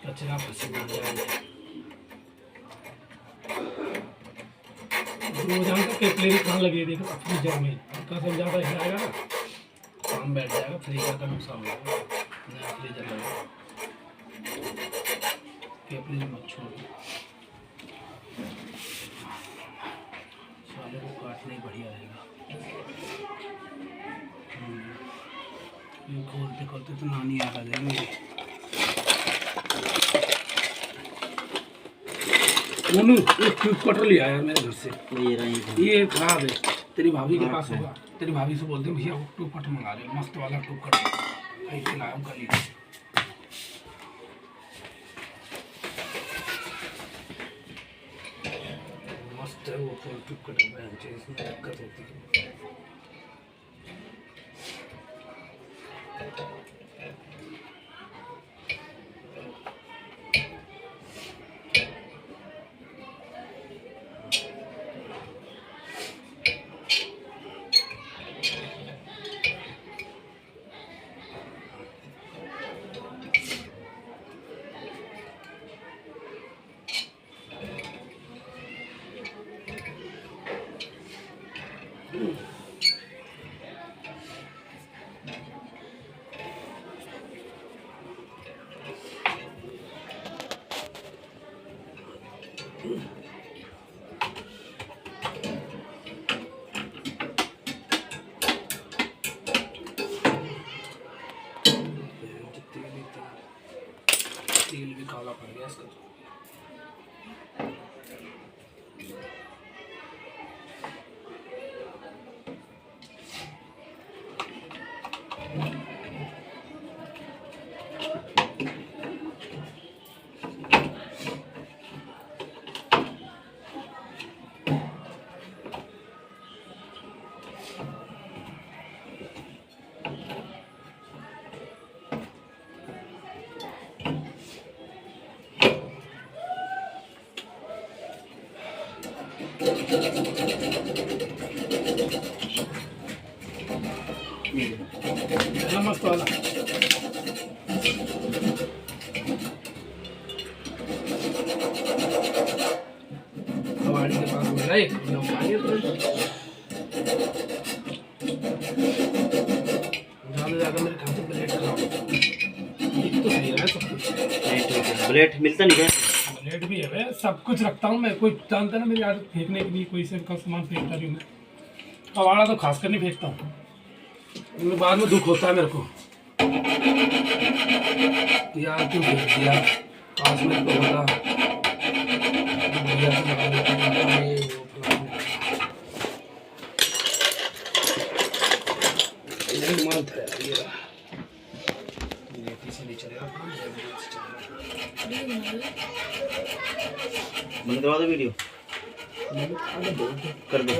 कचरा पसीना जाएगा। रोजाना तो केटली कहाँ लगी देखो फ्रीजर में, का सब ज़्यादा हिलाएगा ना काम बैठ जाएगा, फ्रीजर का नुकसान हो जाएगा। नया फ्रीजर लगेगा, केटली मत छोड़ो, साले को काटने ही बढ़िया रहेगा। ये खोलते खोलते तो नानी आ जाएगी। मोनू एक ट्यूब कटर लिया यार मेरे घर से, ये खराब है, तेरी भाभी के पास होगा, तेरी भाभी से बोलते भैया वो ट्यूब कटर मंगा रहे, मस्त वाला ट्यूब कटर ऐसे लाया हूँ कल ही। मस्त है वो ट्यूब कटर, इसमें दिक्कत होती है। तेल भी काला पड़ गया इसका। मस्त वाला हमारे के पास मिला एक लोग खाएंगे तो ज़्यादा मेरे खाते ब्लेड खराब होता है, तो सही है सब कुछ। ब्लेड मिलता नहीं है, ब्लेड भी है, सब कुछ रखता हूँ मैं, कोई जानता ना मेरी आदत फेंकने की, कोई से का सामान फेंकता भी मैं, कबाड़ा तो खासकर नहीं फेंकता हूँ, इनमें बाद में दुख होता है मेरे को यार क्यों फेंक दिया, पास में तो होता बढ़िया से लगा देता हूँ, ये वो माल था यार, ये किसी नहीं चलेगा, बंद करवा दो वीडियो, कर दो।